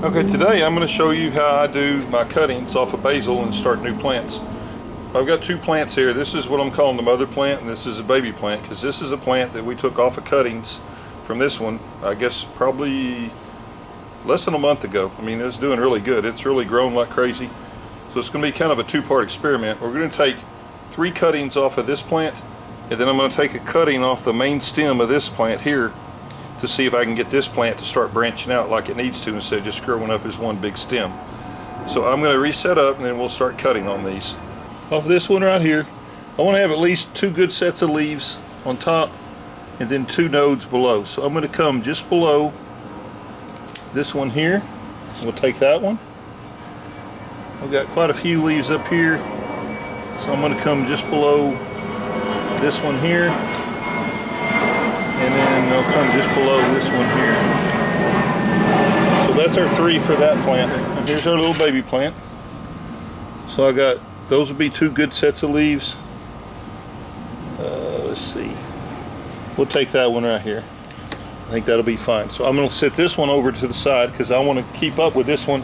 Okay, today I'm going to show you how I do my cuttings off of basil and start new plants. I've got two plants here. This is what I'm calling the mother plant, and this is a baby plant, because this is a plant that we took off of cuttings from this one, I guess probably less than a month ago. I mean, it's doing really good. It's really grown like crazy. So it's going to be kind of a two-part experiment. We're going to take 3 cuttings off of this plant, and then I'm going to take a cutting off the main stem of this plant here to see if I can get this plant to start branching out like it needs to instead of just growing up as one big stem. So I'm going to reset up and then we'll start cutting on these. Off of this one right here, I want to have at least 2 good sets of leaves on top and then 2 nodes below. So I'm going to come just below this one here. We'll take that one. I've got quite a few leaves up here, so I'm going to come just below this one here. And then they'll come just below this one here. So that's our 3 for that plant. And here's our little baby plant. So I got, those will be 2 good sets of leaves. Let's see. We'll take that one right here. I think that'll be fine. So I'm going to sit this one over to the side because I want to keep up with this one,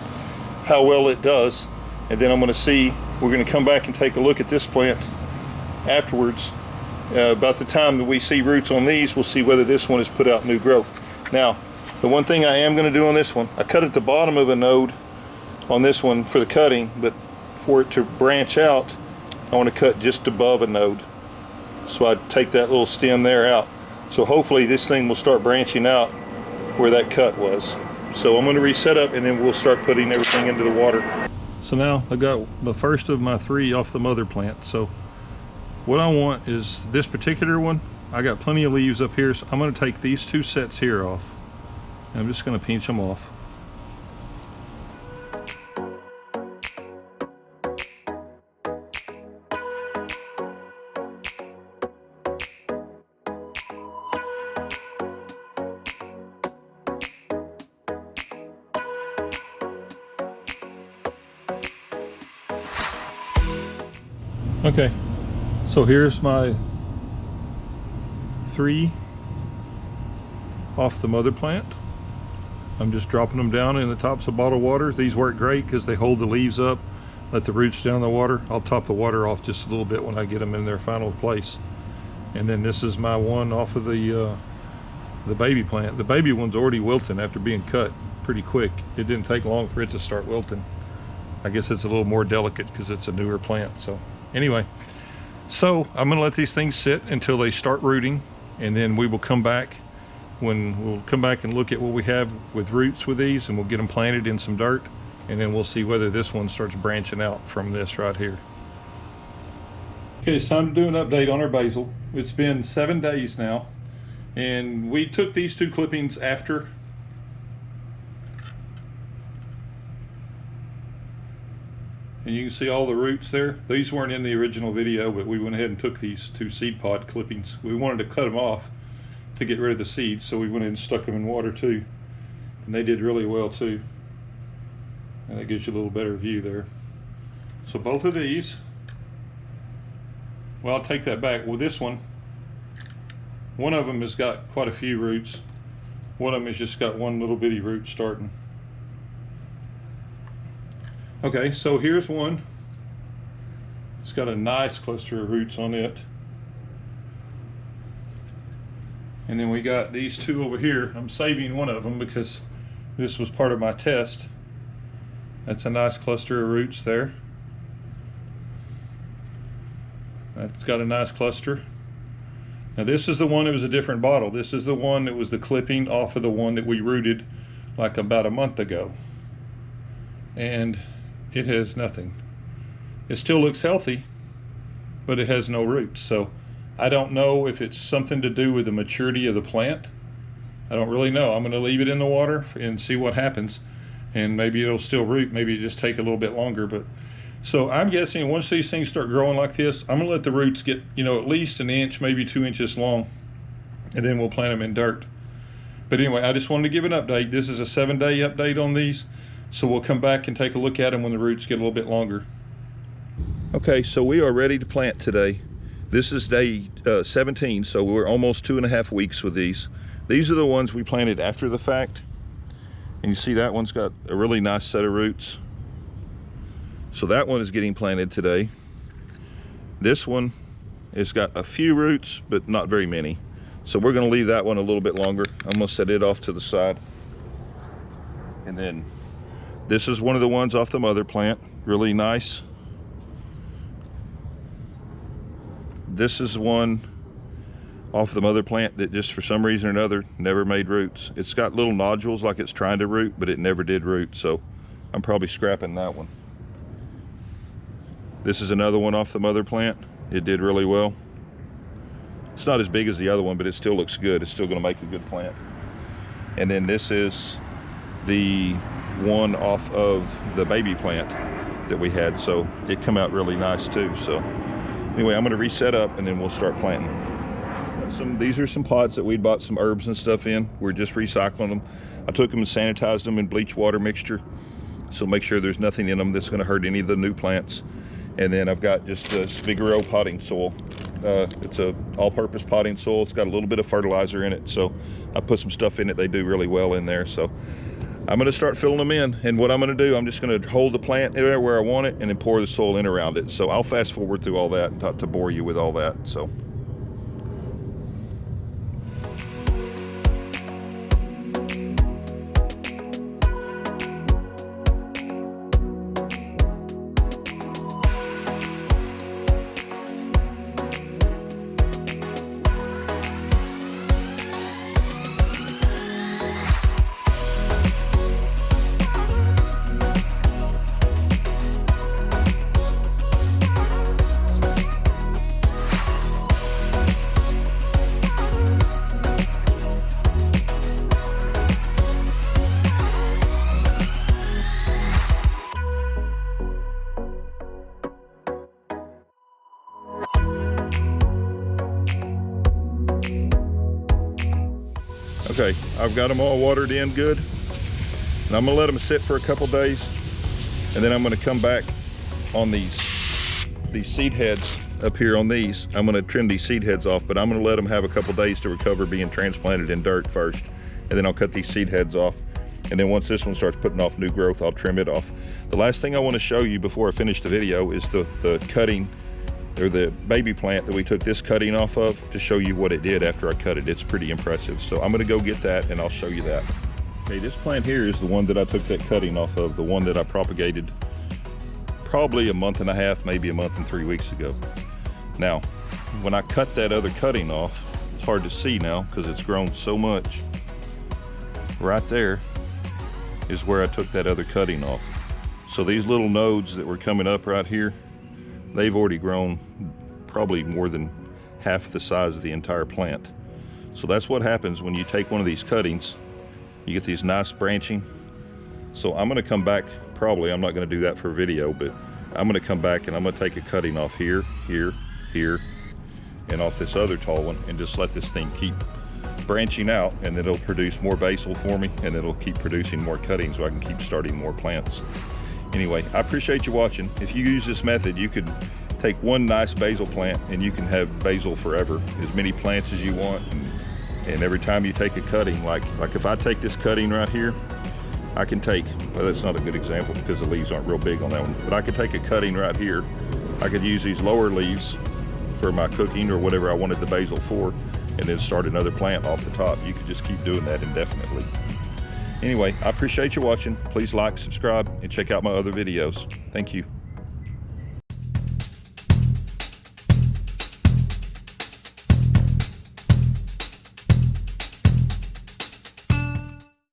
how well it does. And then I'm going to see, we're going to come back and take a look at this plant afterwards. About the time that we see roots on these, we'll see whether this one has put out new growth. Now, the one thing I am going to do on this one, I cut at the bottom of a node on this one for the cutting, but for it to branch out, I want to cut just above a node. So I take that little stem there out. So hopefully this thing will start branching out where that cut was. So I'm going to reset up and then we'll start putting everything into the water. So now I got the first of my 3 off the mother plant. So what I want is this particular one. I got plenty of leaves up here, so I'm going to take these 2 sets here off. And I'm just going to pinch them off. Okay. So here's my 3 off the mother plant. I'm just dropping them down in the tops of bottled water. These work great because they hold the leaves up, let the roots down in the water. I'll top the water off just a little bit when I get them in their final place. And then this is my one off of the baby plant. The baby one's already wilting after being cut pretty quick. It didn't take long for it to start wilting. I guess it's a little more delicate because it's a newer plant. So anyway. So I'm going to let these things sit until they start rooting, and then we will come back and look at what we have with roots with these, and we'll get them planted in some dirt, and then we'll see whether this one starts branching out from this right here. Okay, it's time to do an update on our basil. It's been 7 days now, and we took these 2 clippings after. And you can see all the roots there. These weren't in the original video, but we went ahead and took these 2 seed pod clippings. We wanted to cut them off to get rid of the seeds, so we went ahead and stuck them in water too. And they did really well too. And that gives you a little better view there. So both of these, well, I'll take that back. Well, this one of them has got quite a few roots. One of them has just got one little bitty root starting. Okay, so here's one. It's got a nice cluster of roots on it. And then we got these 2 over here. I'm saving one of them because this was part of my test. That's a nice cluster of roots there. That's got a nice cluster. Now this is the one that was a different bottle. This is the one that was the clipping off of the one that we rooted like about a month ago. And it has nothing. It still looks healthy, but it has no roots. So I don't know if it's something to do with the maturity of the plant. I don't really know. I'm going to leave it in the water and see what happens, and maybe it'll still root. Maybe it just take a little bit longer. But so I'm guessing once these things start growing like this, I'm going to let the roots get, you know, at least 1 inch, maybe 2 inches long, and then we'll plant them in dirt. But anyway, I just wanted to give an update. This is a 7-day update on these. So we'll come back and take a look at them when the roots get a little bit longer. Okay, so we are ready to plant today. This is day 17, so we're almost 2.5 weeks with these. These are the ones we planted after the fact. And you see that one's got a really nice set of roots. So that one is getting planted today. This one has got a few roots, but not very many. So we're gonna leave that one a little bit longer. I'm gonna set it off to the side. And then this is one of the ones off the mother plant, really nice. This is one off the mother plant that just for some reason or another never made roots. It's got little nodules like it's trying to root, but it never did root, so I'm probably scrapping that one. This is another one off the mother plant. It did really well. It's not as big as the other one, but it still looks good. It's still gonna make a good plant. And then this is the one off of the baby plant that we had, so it come out really nice too. So anyway, I'm gonna reset up and then we'll start planting. These are some pots that we'd bought some herbs and stuff in. We're just recycling them. I took them and sanitized them in bleach water mixture, so make sure there's nothing in them that's gonna hurt any of the new plants. And then I've got just this Vigoro potting soil. It's a all-purpose potting soil. It's got a little bit of fertilizer in it, so I put some stuff in it. They do really well in there. So I'm gonna start filling them in, and what I'm gonna do, I'm just gonna hold the plant there where I want it and then pour the soil in around it. So I'll fast forward through all that, not to bore you with all that. So. Okay, I've got them all watered in good, and I'm gonna let them sit for a couple days, and then I'm gonna come back on these seed heads up here on these. I'm gonna trim these seed heads off, but I'm gonna let them have a couple days to recover being transplanted in dirt first, and then I'll cut these seed heads off. And then once this one starts putting off new growth, I'll trim it off. The last thing I wanna show you before I finish the video is the cutting, or the baby plant that we took this cutting off of, to show you what it did after I cut it. It's pretty impressive. So I'm gonna go get that and I'll show you that. Okay, this plant here is the one that I took that cutting off of, the one that I propagated probably a month and a half, maybe a month and 3 weeks ago. Now, when I cut that other cutting off, it's hard to see now because it's grown so much. Right there is where I took that other cutting off. So these little nodes that were coming up right here, they've already grown probably more than half the size of the entire plant. So that's what happens when you take one of these cuttings. You get these nice branching. So I'm gonna come back, probably, I'm not gonna do that for a video, but I'm gonna come back and I'm gonna take a cutting off here, here, here, and off this other tall one, and just let this thing keep branching out, and then it'll produce more basil for me, and it'll keep producing more cuttings so I can keep starting more plants. Anyway, I appreciate you watching. If you use this method, you could take one nice basil plant and you can have basil forever. As many plants as you want, and every time you take a cutting, like if I take this cutting right here, I can take, well, that's not a good example because the leaves aren't real big on that one, but I could take a cutting right here. I could use these lower leaves for my cooking or whatever I wanted the basil for, and then start another plant off the top. You could just keep doing that indefinitely. Anyway, I appreciate you watching. Please like, subscribe, and check out my other videos. Thank you.